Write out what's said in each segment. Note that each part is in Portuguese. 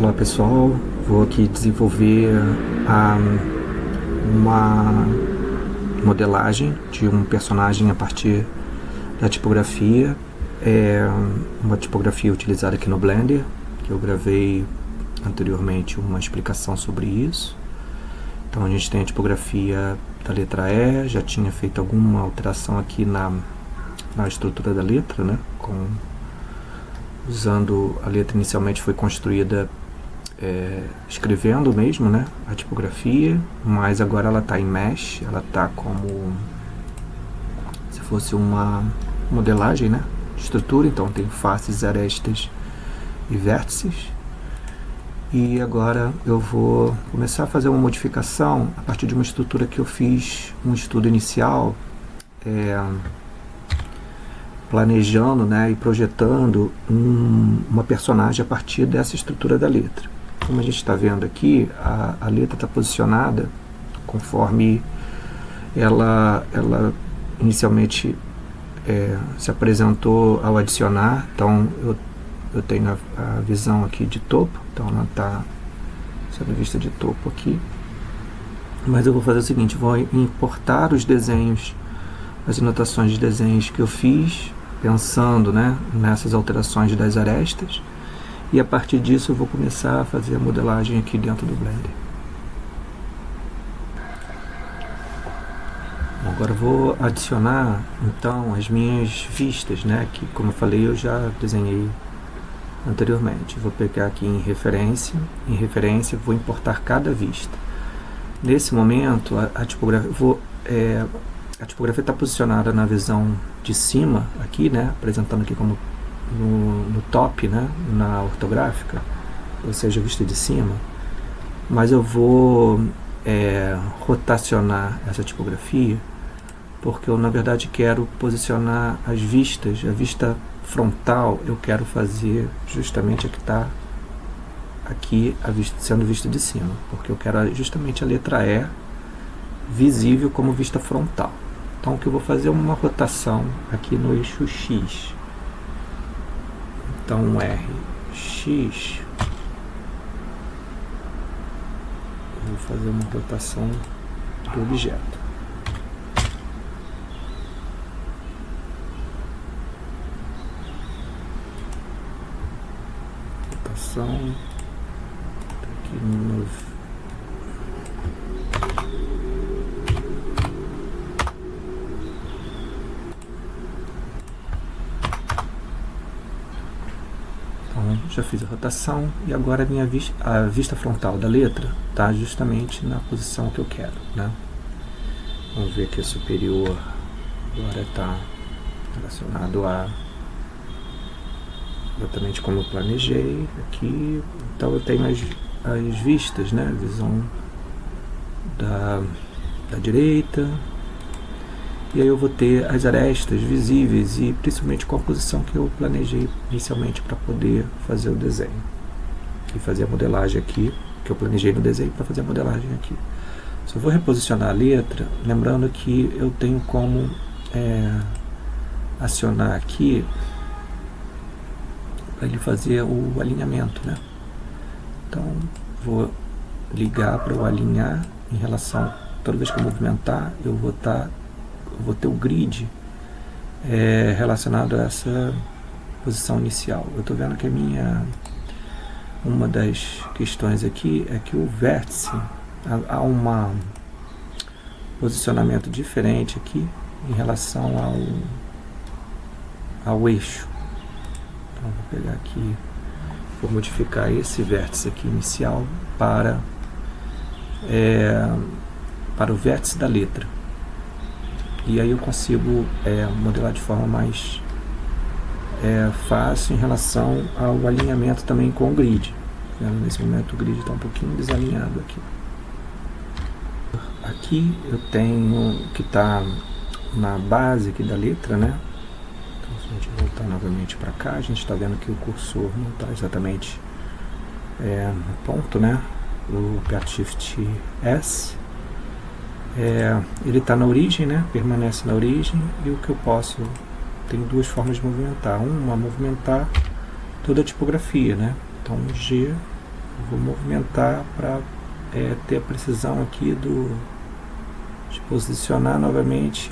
Olá pessoal, vou aqui desenvolver uma modelagem de um personagem a partir da tipografia. É uma tipografia utilizada aqui no Blender, que eu gravei anteriormente uma explicação sobre isso. Então a gente tem a tipografia da letra E, já tinha feito alguma alteração aqui na estrutura da letra, né? Usando a letra inicialmente foi construída escrevendo mesmo, né, a tipografia, mas agora ela está em mesh, ela está como se fosse uma modelagem, né, de estrutura. Então tem faces, arestas e vértices. E agora eu vou começar a fazer uma modificação a partir de uma estrutura que eu fiz um estudo inicial, planejando, né, e projetando uma personagem a partir dessa estrutura da letra. Como a gente está vendo aqui, a letra está posicionada conforme ela inicialmente se apresentou ao adicionar. Então eu tenho a visão aqui de topo, então ela está sendo vista de topo aqui. Mas eu vou fazer o seguinte, vou importar os desenhos, as anotações de desenhos que eu fiz, pensando, né, nessas alterações das arestas, e a partir disso eu vou começar a fazer a modelagem aqui dentro do Blender. Agora eu vou adicionar então as minhas vistas, né, que como eu falei eu já desenhei anteriormente. Vou pegar aqui em referência vou importar cada vista. Nesse momento a tipografia está posicionada na visão de cima aqui, né, apresentando aqui como no top, né, na ortográfica, ou seja, vista de cima. Mas eu vou rotacionar essa tipografia, porque eu na verdade quero posicionar as vistas, a vista frontal eu quero fazer justamente a que está aqui sendo vista de cima, porque eu quero justamente a letra E visível como vista frontal. Então o que eu vou fazer é uma rotação aqui no eixo X. Então RX, vou fazer uma rotação do objeto. Rotação aqui no já fiz a rotação e agora a vista frontal da letra está justamente na posição que eu quero, né? Vamos ver que a superior agora está relacionado a exatamente como eu planejei aqui. Então eu tenho as vistas, né? Visão da direita. E aí eu vou ter as arestas visíveis e principalmente com a posição que eu planejei inicialmente para poder fazer o desenho. E fazer a modelagem aqui, que eu planejei no desenho para fazer a modelagem aqui. Só vou reposicionar a letra, lembrando que eu tenho como acionar aqui para ele fazer o alinhamento, né? Então vou ligar para o alinhar em relação, toda vez que eu movimentar, eu vou ter o grid relacionado a essa posição inicial. Eu estou vendo que uma das questões aqui é que o vértice, há um posicionamento diferente aqui em relação ao eixo. Então vou pegar aqui, vou modificar esse vértice aqui inicial para o vértice da letra. E aí eu consigo modelar de forma mais fácil em relação ao alinhamento também com o grid. Nesse momento o grid está um pouquinho desalinhado aqui. Aqui eu tenho que está na base aqui da letra, né? Então se a gente voltar novamente para cá, a gente está vendo que o cursor não está exatamente no ponto, né? Eu aperto Shift S. Ele está na origem, né? Permanece na origem, e o que eu posso, tem duas formas de movimentar. Uma, movimentar toda a tipografia, né? Então G Eu vou movimentar para ter a precisão aqui de posicionar novamente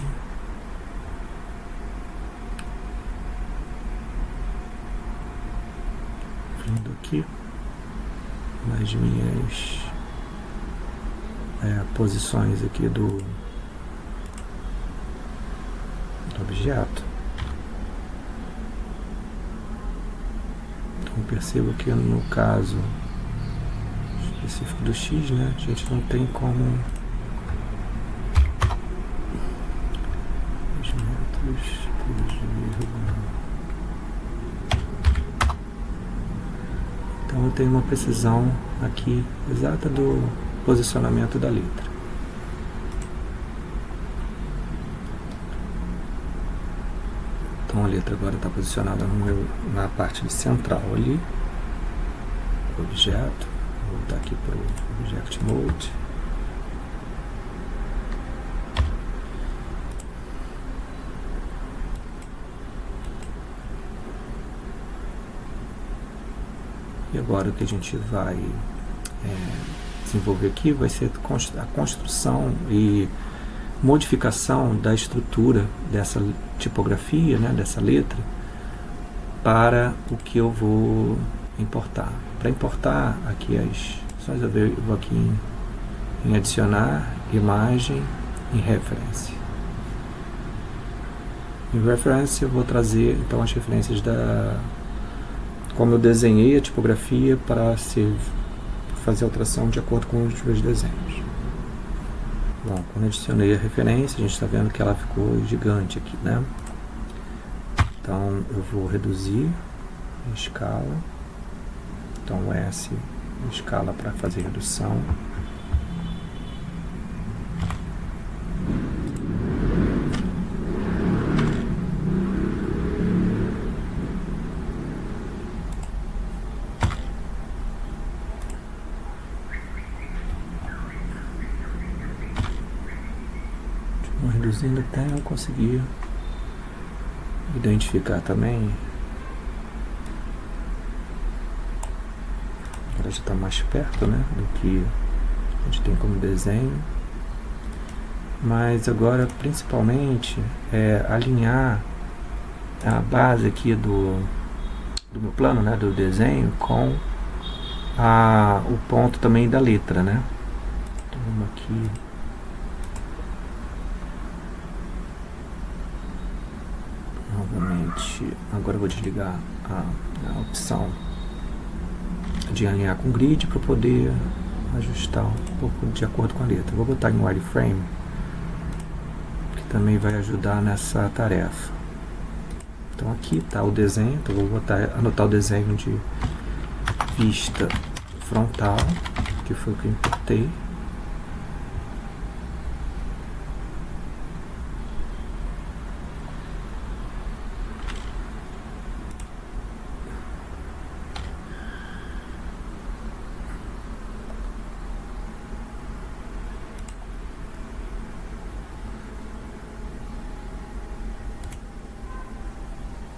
vindo aqui nas minhas posições aqui do objeto. Então percebo que no caso específico do X, né, a gente não tem como 2 metros por 2,1. Então eu tenho uma precisão aqui exata do posicionamento da letra. Então a letra agora está posicionada na parte central ali, objeto. Vou voltar aqui para o Object Mode. E agora o que a gente vai desenvolver aqui vai ser a construção e modificação da estrutura dessa tipografia, né, dessa letra, para o que eu vou importar. Para importar aqui as opções, eu vou aqui em adicionar, imagem, em reference. Em reference eu vou trazer então as referências como eu desenhei a tipografia para fazer alteração de acordo com os meus desenhos. Bom, quando eu adicionei a referência, a gente está vendo que ela ficou gigante aqui, né? Então eu vou reduzir a escala. Então o S, escala para fazer redução. Vou reduzindo até eu conseguir identificar também. Agora já está mais perto, né, do que a gente tem como desenho. Mas agora principalmente alinhar a base aqui do meu plano, né, do desenho, com o ponto também da letra, né? Então vamos aqui. Novamente, agora eu vou desligar a opção de alinhar com grid para poder ajustar um pouco de acordo com a letra. Vou botar em wireframe, que também vai ajudar nessa tarefa. Então aqui está o desenho, então eu vou anotar o desenho de vista frontal, que foi o que eu importei.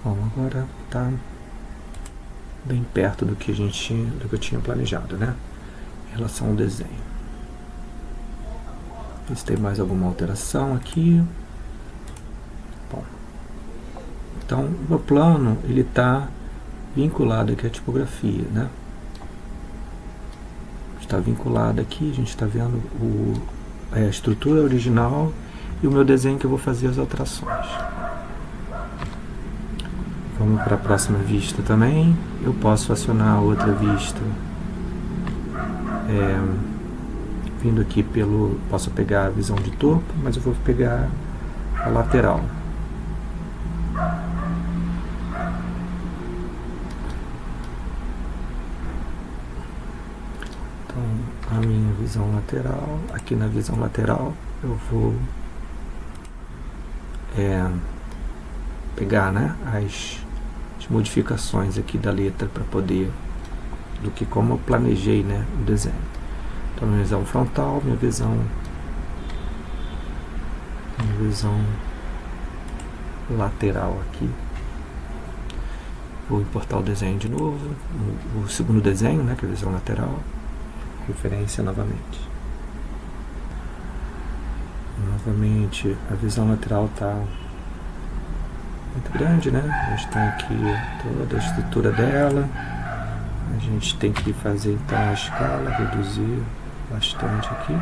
Bom, agora está bem perto do que eu tinha planejado, né? Em relação ao desenho. Ver se tem mais alguma alteração aqui. Bom, então o meu plano ele está vinculado aqui à tipografia, né? Está vinculado aqui, a gente está vendo a estrutura original e o meu desenho que eu vou fazer as alterações. Vamos para a próxima vista também. Eu posso acionar outra vista vindo aqui posso pegar a visão de topo, mas eu vou pegar a lateral. Então a minha visão lateral, aqui na visão lateral eu vou pegar, né, as modificações aqui da letra para poder como eu planejei, né, o desenho. Então minha visão frontal, minha visão lateral aqui. Vou importar o desenho de novo, o segundo desenho, né, que é a visão lateral, referência novamente. Novamente, a visão lateral está muito grande, né? A gente tem aqui toda a estrutura dela. A gente tem que fazer então a escala, reduzir bastante aqui.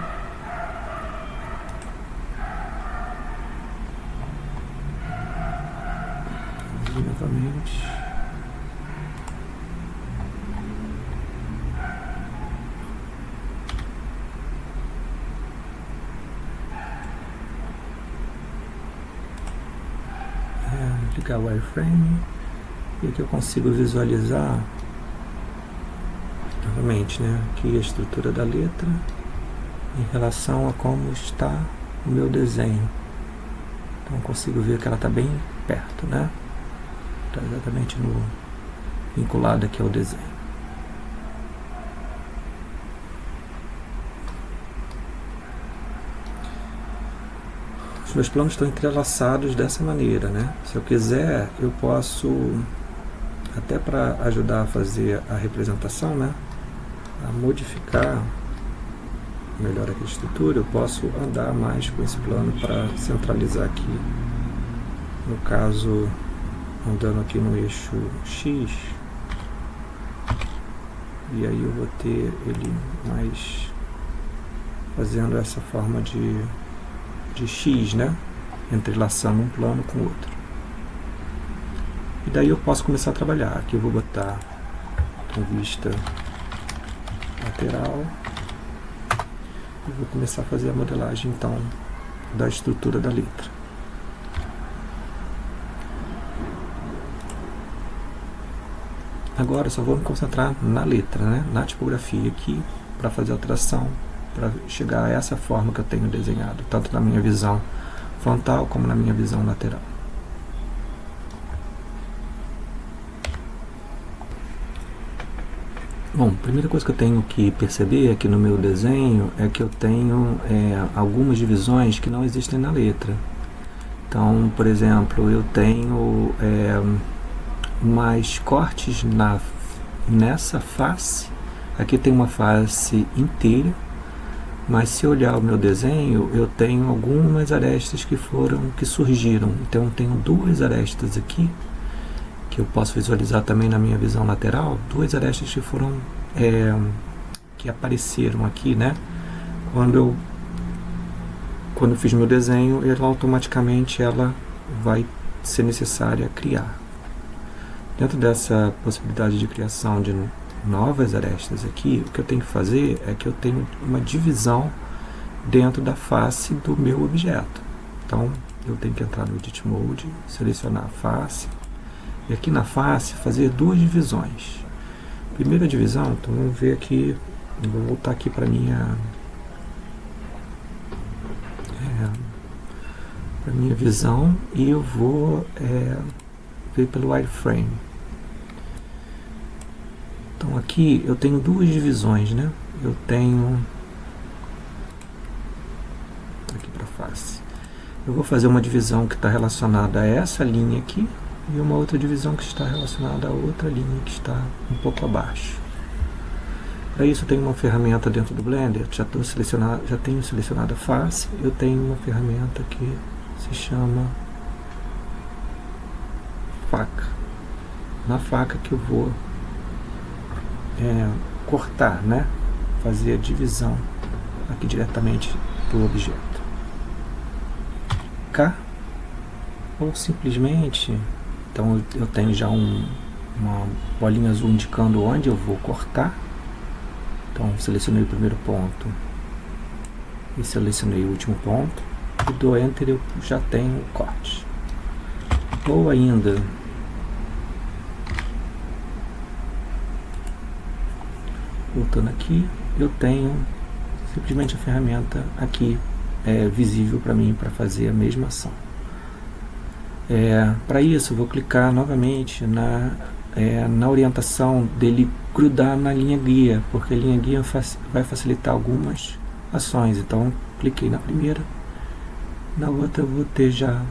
E novamente. Ligar o wireframe. E aqui eu consigo visualizar novamente, né, aqui a estrutura da letra em relação a como está o meu desenho. Então consigo ver que ela está bem perto, né? Está exatamente vinculado aqui ao desenho. Os meus planos estão entrelaçados dessa maneira, né? Se eu quiser, eu posso, até para ajudar a fazer a representação, né, a modificar melhor aqui a estrutura, eu posso andar mais com esse plano para centralizar aqui. No caso, andando aqui no eixo X, e aí eu vou ter ele mais fazendo essa forma de X, né? Entrelaçando um plano com o outro. E daí eu posso começar a trabalhar. Aqui eu vou botar com vista lateral e vou começar a fazer a modelagem então da estrutura da letra. Agora eu só vou me concentrar na letra, né? Na tipografia aqui, para fazer a alteração, para chegar a essa forma que eu tenho desenhado, tanto na minha visão frontal como na minha visão lateral. Bom, a primeira coisa que eu tenho que perceber aqui no meu desenho é que eu tenho algumas divisões que não existem na letra. Então, por exemplo, eu tenho mais cortes nessa face. Aqui tem uma face inteira, mas se olhar o meu desenho, eu tenho algumas arestas que surgiram. Então eu tenho duas arestas aqui, que eu posso visualizar também na minha visão lateral, duas arestas que foram que apareceram aqui, né? Quando eu fiz meu desenho, automaticamente ela vai ser necessária criar. Dentro dessa possibilidade de criação de novas arestas aqui, o que eu tenho que fazer é que eu tenho uma divisão dentro da face do meu objeto. Então eu tenho que entrar no Edit Mode, selecionar a face, e aqui na face fazer duas divisões. Primeira divisão, então vamos ver aqui, eu vou voltar aqui para minha visão e eu vou ver pelo wireframe. Então aqui eu tenho duas divisões, né? Eu tenho aqui para face. Eu vou fazer uma divisão que está relacionada a essa linha aqui e uma outra divisão que está relacionada a outra linha que está um pouco abaixo. Para isso eu tenho uma ferramenta dentro do Blender, já tenho selecionado a face, eu tenho uma ferramenta que se chama faca. Na faca que eu vou cortar, né? Fazer a divisão aqui diretamente do objeto. K, ou simplesmente, então eu tenho já uma bolinha azul indicando onde eu vou cortar. Então selecionei o primeiro ponto e selecionei o último ponto e dou Enter, eu já tenho o corte. Ou ainda voltando aqui, eu tenho simplesmente a ferramenta aqui visível para mim para fazer a mesma ação. Para isso eu vou clicar novamente na orientação dele grudar na linha guia, porque a linha guia vai facilitar algumas ações. Então cliquei na primeira, na outra eu vou ter já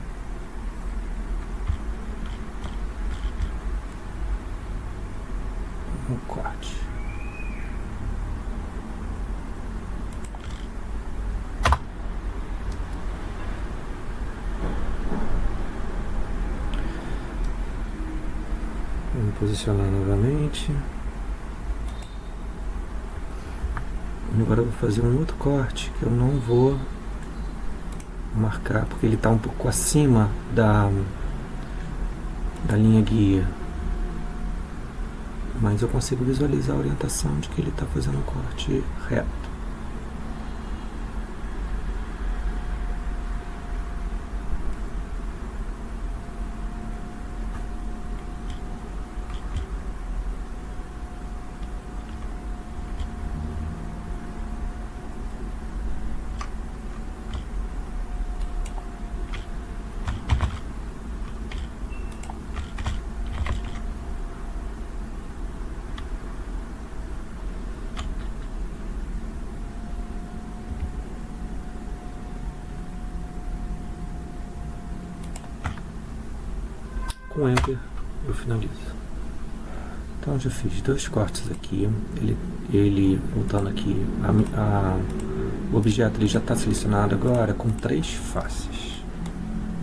Reposicionar novamente. Agora eu vou fazer um outro corte que eu não vou marcar porque ele está um pouco acima da linha guia, mas eu consigo visualizar a orientação de que ele está fazendo um corte reto. Com Enter eu finalizo. Então já fiz 2 cortes aqui. Ele voltando aqui, o objeto ele já está selecionado agora com 3 faces.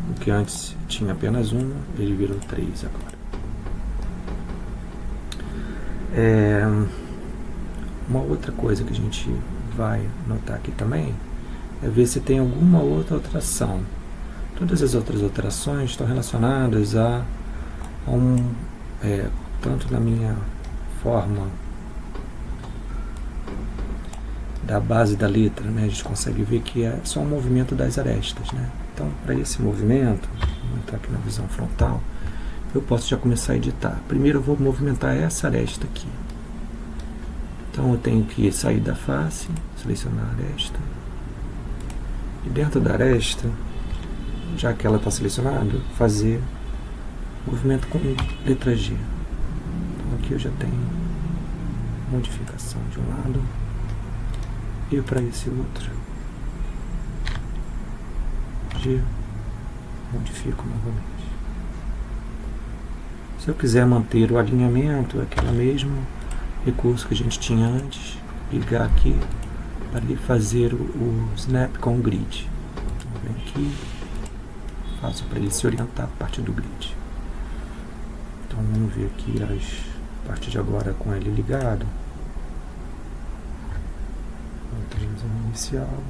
O que antes tinha apenas uma, ele virou 3 agora. Uma outra coisa que a gente vai notar aqui também é ver se tem alguma outra alteração. Todas as outras alterações estão relacionadas a tanto na minha forma da base da letra, né, a gente consegue ver que é só um movimento das arestas, né? Então, para esse movimento, vou entrar aqui na visão frontal, eu posso já começar a editar. Primeiro eu vou movimentar essa aresta aqui. Então eu tenho que sair da face, selecionar a aresta, e dentro da aresta, já que ela está selecionada, fazer movimento com letra G. Então aqui eu já tenho modificação de um lado e para esse outro G, modifico novamente. Se eu quiser manter o alinhamento, aquele mesmo recurso que a gente tinha antes, ligar aqui para ele fazer o snap com o grid. Então vem aqui, faço para ele se orientar a partir do grid. Então vamos ver aqui a partir de agora com ele ligado. Temos a inicial,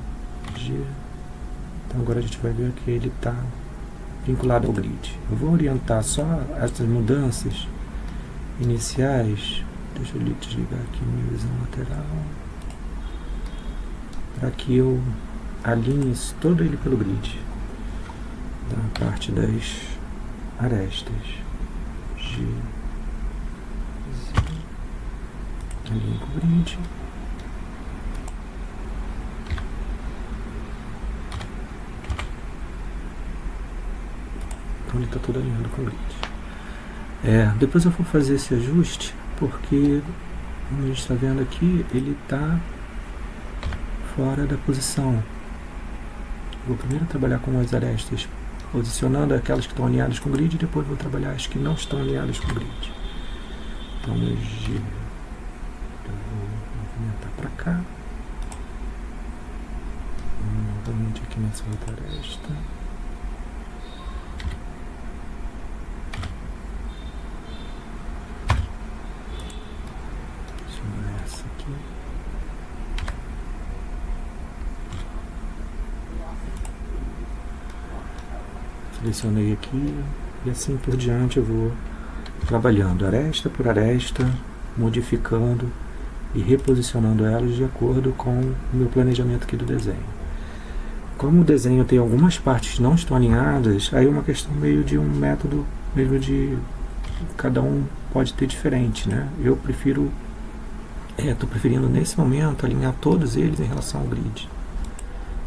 G. Então agora a gente vai ver que ele está vinculado ao grid. Eu vou orientar só essas mudanças iniciais. Deixa eu desligar aqui minha visão lateral, para que eu alinhe todo ele pelo grid. Da parte das arestas. G, Z, alinho com o grid. Então ele está todo alinhado com o grid. Depois eu vou fazer esse ajuste, porque, como a gente está vendo aqui, ele está fora da posição. Vou primeiro trabalhar com as arestas, posicionando aquelas que estão alinhadas com o grid, e depois vou trabalhar as que não estão alinhadas com o grid. Então, eu vou movimentar para cá. Novamente aqui nessa outra aresta. Essa aqui. Selecionei aqui e assim por diante eu vou trabalhando aresta por aresta, modificando e reposicionando elas de acordo com o meu planejamento aqui do desenho. Como o desenho tem algumas partes que não estão alinhadas, aí é uma questão meio de um método, mesmo de cada um pode ter diferente, né? Eu prefiro, estou preferindo nesse momento alinhar todos eles em relação ao grid.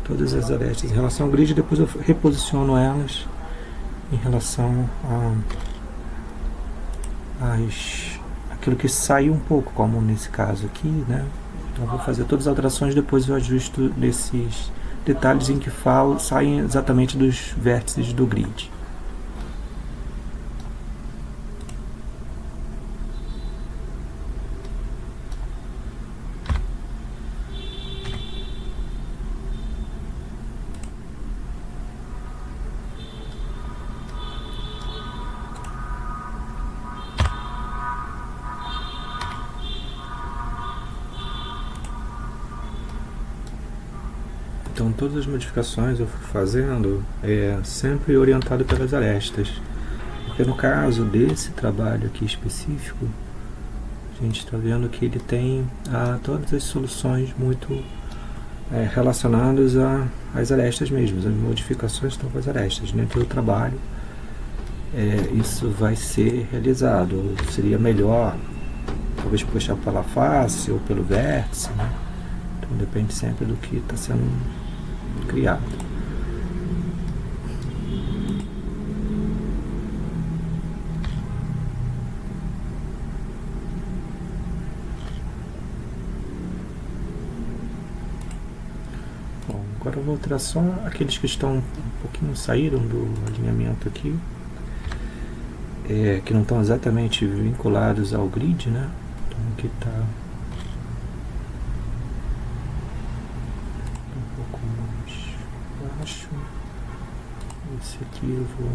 Todas as arestas em relação ao grid, depois eu reposiciono elas em relação aquilo que saiu um pouco, como nesse caso aqui, né? Então eu vou fazer todas as alterações, depois eu ajusto desses detalhes em que saem exatamente dos vértices do grid. Então todas as modificações eu fui fazendo sempre orientado pelas arestas, porque no caso desse trabalho aqui específico, a gente está vendo que ele tem todas as soluções muito relacionadas às arestas mesmo. As modificações estão com as arestas. Dentro do trabalho isso vai ser realizado. Seria melhor talvez puxar pela face ou pelo vértice, né? Então depende sempre do que está sendo criado. Bom, agora eu vou alterar só aqueles que estão um pouquinho saíram do alinhamento aqui, que não estão exatamente vinculados ao grid, né? Então aqui está um pouco mais baixo. Esse aqui eu vou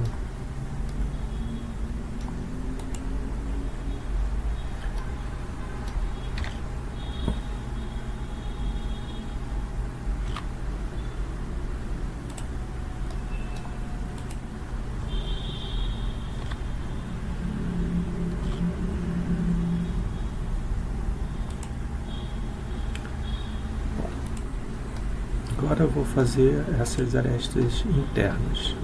Agora eu vou fazer essas arestas internas.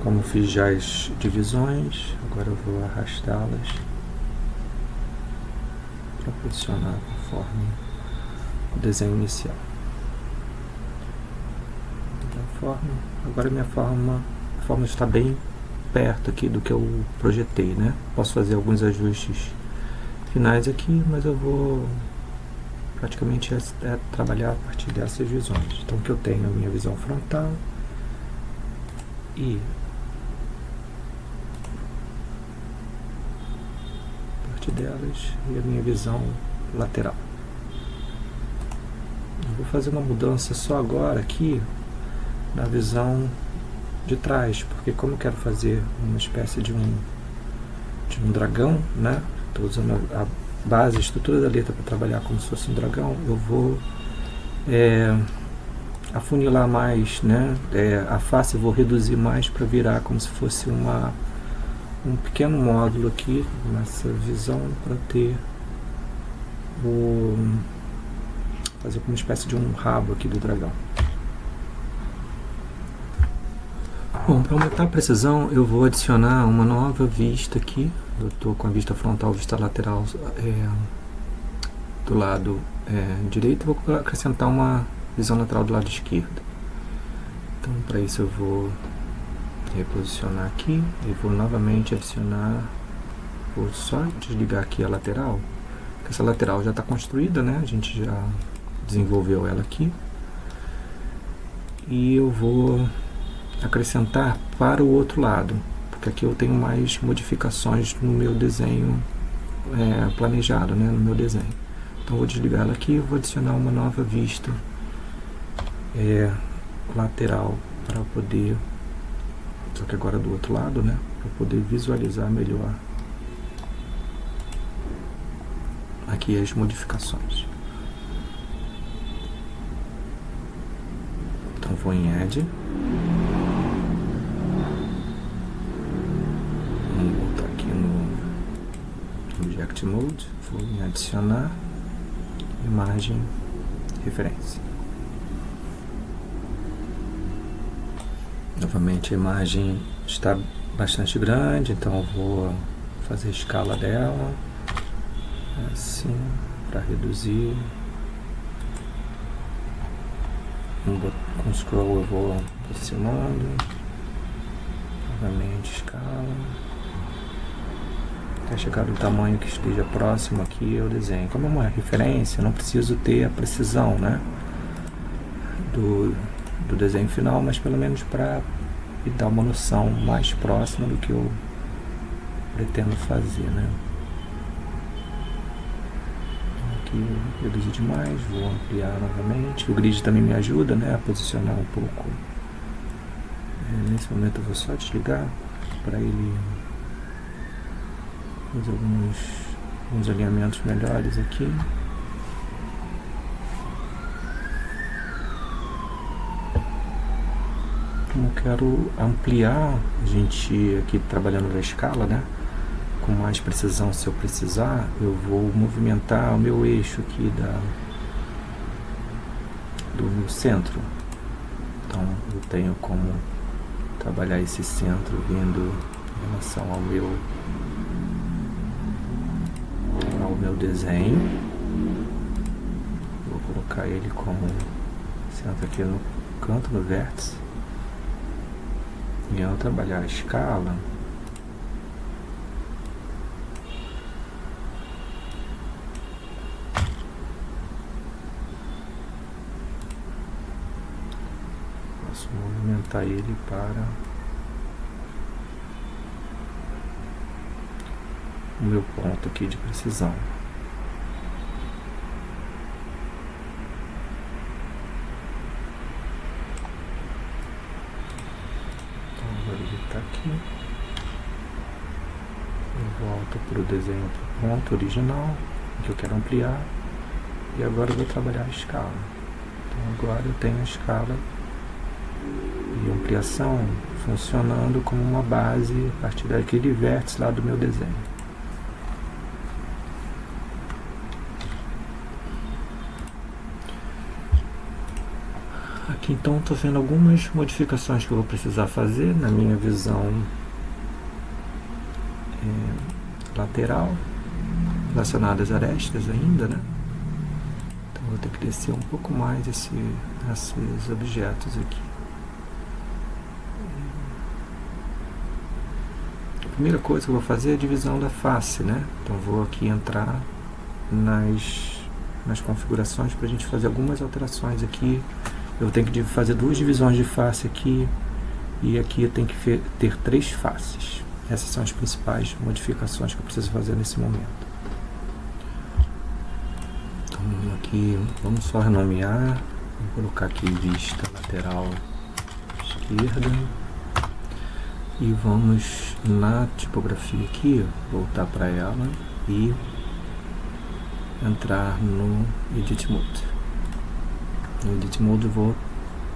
Como fiz já as divisões, agora eu vou arrastá-las para posicionar conforme o desenho inicial. Agora minha forma está bem perto aqui do que eu projetei, né? Posso fazer alguns ajustes finais aqui, mas eu vou praticamente trabalhar a partir dessas visões. Então que eu tenho a minha visão frontal e a partir delas e a minha visão lateral. Eu vou fazer uma mudança só agora aqui na visão de trás, porque como eu quero fazer uma espécie de um dragão, né? Estou usando a base, a estrutura da letra para trabalhar como se fosse um dragão. Eu vou afunilar mais, né? A face eu vou reduzir mais para virar como se fosse um pequeno módulo aqui nessa visão, para ter fazer como uma espécie de um rabo aqui do dragão. Bom, para aumentar a precisão eu vou adicionar uma nova vista aqui. Eu estou com a vista frontal, vista lateral do lado direito. Vou acrescentar uma visão lateral do lado esquerdo. Então para isso eu vou reposicionar aqui e vou novamente adicionar. Vou só desligar aqui a lateral, porque essa lateral já está construída, né? A gente já desenvolveu ela aqui. E eu vou acrescentar para o outro lado, porque aqui eu tenho mais modificações no meu desenho planejado, né, no meu desenho. Então vou desligar ela aqui e vou adicionar uma nova vista lateral para poder, só que agora do outro lado, né, para poder visualizar melhor aqui as modificações. Então vou em Add. Object Mode, vou em adicionar imagem referência. Novamente a imagem está bastante grande, então eu vou fazer a escala dela assim para reduzir. Com scroll eu vou aproximando, novamente escala até chegar do tamanho que esteja próximo aqui ao desenho. Como é uma referência, eu não preciso ter a precisão, né, do desenho final, mas pelo menos para me dar uma noção mais próxima do que eu pretendo fazer, né. Aqui eu reduzi demais, vou ampliar novamente. O grid também me ajuda, né, a posicionar um pouco. Nesse momento eu vou só desligar para ele fazer alguns alinhamentos melhores aqui. como eu quero ampliar, a gente aqui trabalhando na escala, né? Com mais precisão, se eu precisar, eu vou movimentar o meu eixo aqui do meu centro. Então eu tenho como trabalhar esse centro vindo em relação ao meu desenho. Vou colocar ele como centro aqui no canto, no vértice. E ao trabalhar a escala, posso movimentar ele para o meu ponto aqui de precisão. Então agora ele está aqui. Eu volto para o desenho, para o ponto original que eu quero ampliar. E agora eu vou trabalhar a escala. Então agora eu tenho a escala e ampliação funcionando como uma base a partir daquele vértice lá do meu desenho. Aqui então estou vendo algumas modificações que eu vou precisar fazer na minha visão lateral, relacionadas às arestas ainda, né? Então vou ter que descer um pouco mais esses objetos aqui. A primeira coisa que eu vou fazer é a divisão da face, né? Então vou aqui entrar nas configurações para a gente fazer algumas alterações aqui. Eu tenho que fazer 2 divisões de face aqui, e aqui eu tenho que ter 3 faces. Essas são as principais modificações que eu preciso fazer nesse momento. Então aqui, vamos só renomear. Vou colocar aqui vista lateral esquerda. E vamos na tipografia aqui, voltar para ela e entrar no Edit Mode. No Edit Mode eu vou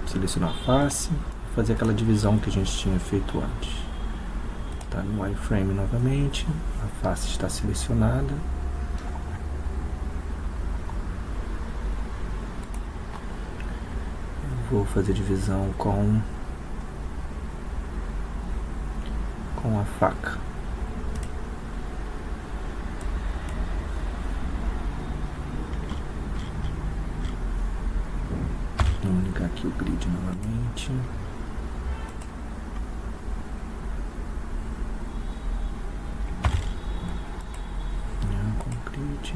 selecionar a face e fazer aquela divisão que a gente tinha feito antes. Está no wireframe novamente, a face está selecionada. Eu vou fazer divisão com a faca. Vamos ligar aqui o grid novamente. Com o grid.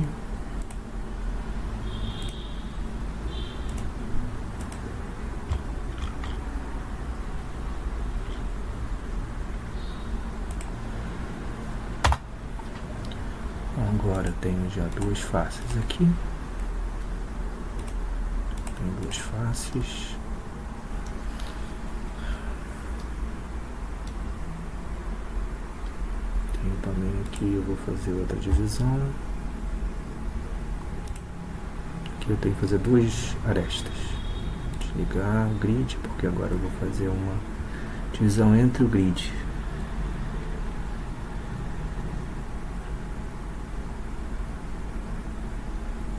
Agora eu tenho já 2 faces aqui. Tenho 2 faces. Tenho também aqui, eu vou fazer outra divisão. Aqui eu tenho que fazer 2 arestas. Desligar o grid, porque agora eu vou fazer uma divisão entre o grid.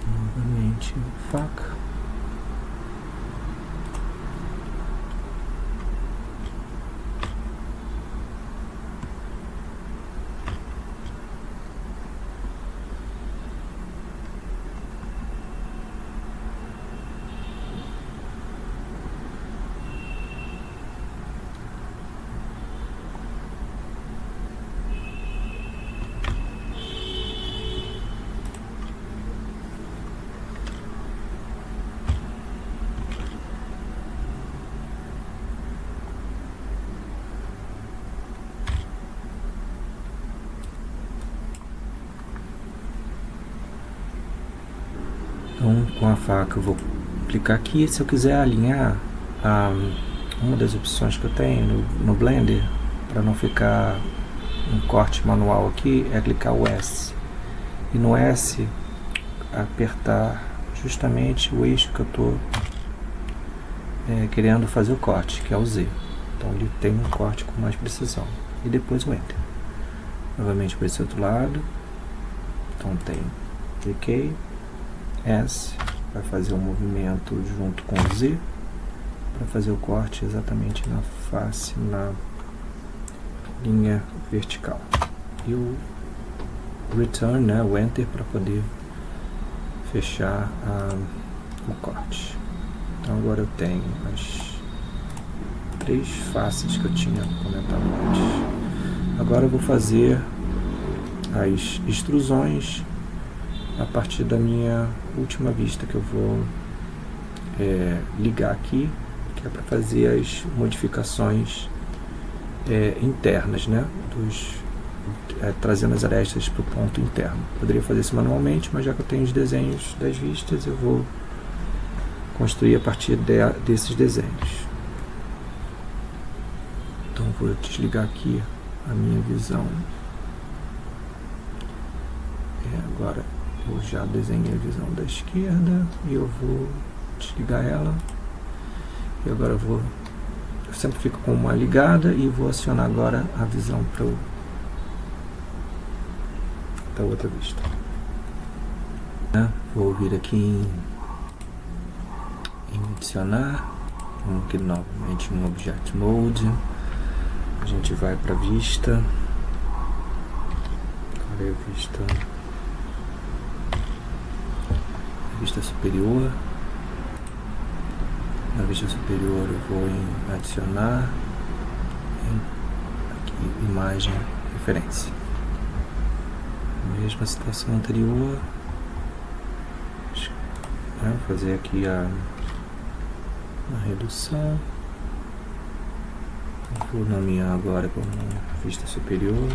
Novamente, faca. Então, com a faca eu vou clicar aqui. Se eu quiser alinhar uma das opções que eu tenho no Blender, para não ficar um corte manual aqui, é clicar o S. E no S, apertar justamente o eixo que eu estou querendo fazer o corte, que é o Z. Então ele tem um corte com mais precisão. E depois o Enter. Novamente para esse outro lado. Então tem cliquei, S, vai fazer um movimento junto com o Z, para fazer o corte exatamente na face, na linha vertical. E o Return, né, o Enter, para poder fechar o corte. Então agora eu tenho as 3 faces que eu tinha comentado antes. Agora eu vou fazer as extrusões a partir da minha última vista, que eu vou ligar aqui, que é para fazer as modificações internas, né, trazendo as arestas para o ponto interno. Poderia fazer isso manualmente, mas já que eu tenho os desenhos das vistas, eu vou construir a partir desses desenhos. Então vou desligar aqui a minha visão. Agora eu já desenhei a visão da esquerda e eu vou desligar ela. E agora eu sempre fico com uma ligada e vou acionar agora a visão para outra vista. Vou vir aqui em adicionar, vamos aqui novamente em Object Mode, a gente vai para a vista, agora é a vista superior. Na vista superior eu vou em adicionar, aqui imagem referência. Mesma situação anterior, vou fazer aqui a redução, vou nomear agora como vista superior.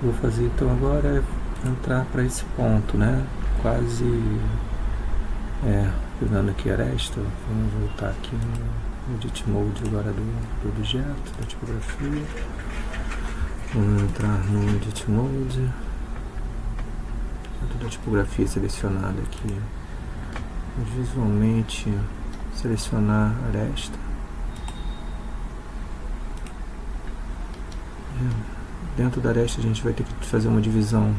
Vou fazer então agora entrar para esse ponto, né? Quase pegando aqui a aresta. Vamos voltar aqui no Edit Mode agora do objeto, da tipografia. Vamos entrar no Edit Mode. Toda a tipografia selecionada aqui. Vamos visualmente selecionar a aresta. Dentro da aresta a gente vai ter que fazer uma divisão.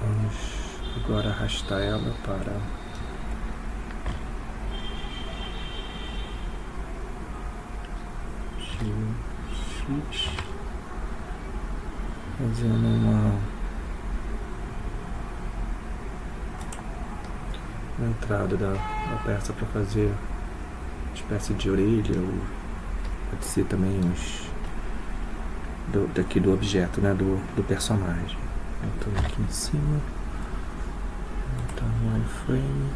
Vamos agora arrastar ela para Shift, fazendo uma entrada da peça para fazer espécie de orelha, ou pode ser também daqui do objeto, né, do personagem. Então aqui em cima, então no iframe,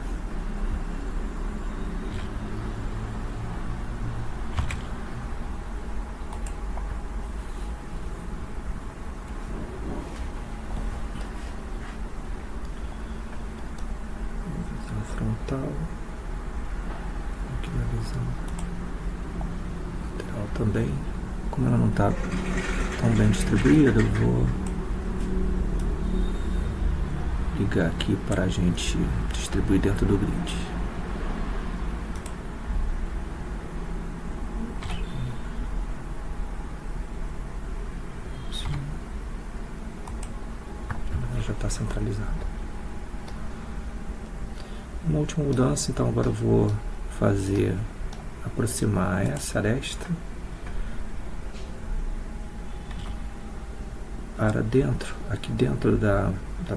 visão frontal. Lateral também. Como ela não está tão bem distribuída, eu vou ligar aqui para a gente distribuir dentro do grid. está centralizada. Uma última mudança, então agora eu vou aproximar essa aresta para dentro, aqui dentro da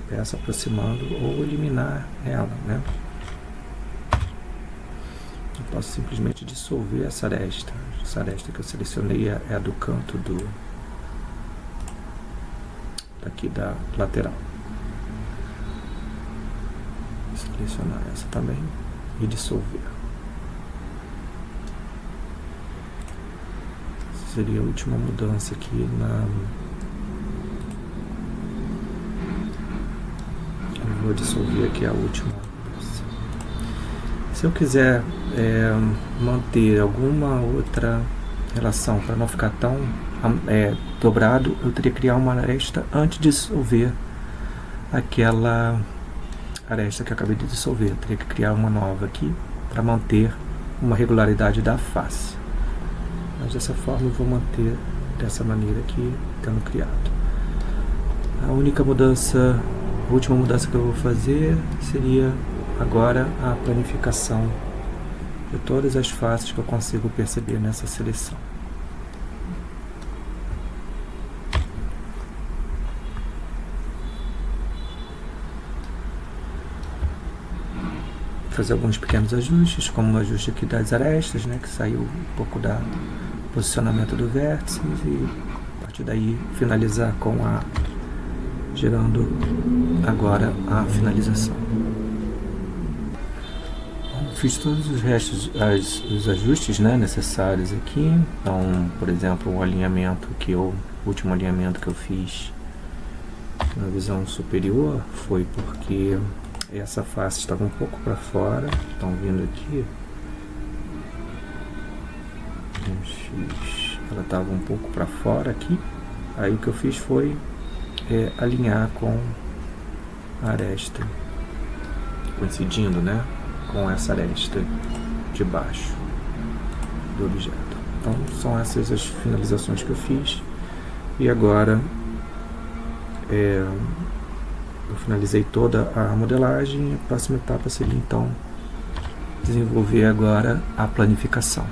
peça, aproximando ou eliminar ela, né? Eu posso simplesmente dissolver essa aresta. Essa aresta que eu selecionei é a do canto daqui da lateral. Selecionar essa também e dissolver. Essa seria a última mudança aqui eu vou dissolver aqui a última mudança. Se eu quiser manter alguma outra relação para não ficar tão dobrado, eu teria que criar uma aresta antes de dissolver aquela aresta que eu acabei de dissolver. Eu teria que criar uma nova aqui para manter uma regularidade da face. Mas dessa forma eu vou manter dessa maneira aqui, tendo criado. A única mudança, a última mudança que eu vou fazer seria agora a planificação de todas as faces que eu consigo perceber nessa seleção. Fazer alguns pequenos ajustes, como o ajuste aqui das arestas, né, que saiu um pouco do posicionamento do vértice, e a partir daí finalizar gerando agora a finalização. Fiz todos os restos, os ajustes, né, necessários aqui. Então, por exemplo, o alinhamento o último alinhamento que eu fiz na visão superior foi porque essa face estava um pouco para fora. Estão vendo aqui, ela estava um pouco para fora aqui. Aí o que eu fiz foi alinhar com a aresta, coincidindo, né, com essa aresta de baixo do objeto. Então são essas as finalizações que eu fiz. E agora eu finalizei toda a modelagem. A próxima etapa seria então desenvolver agora a planificação.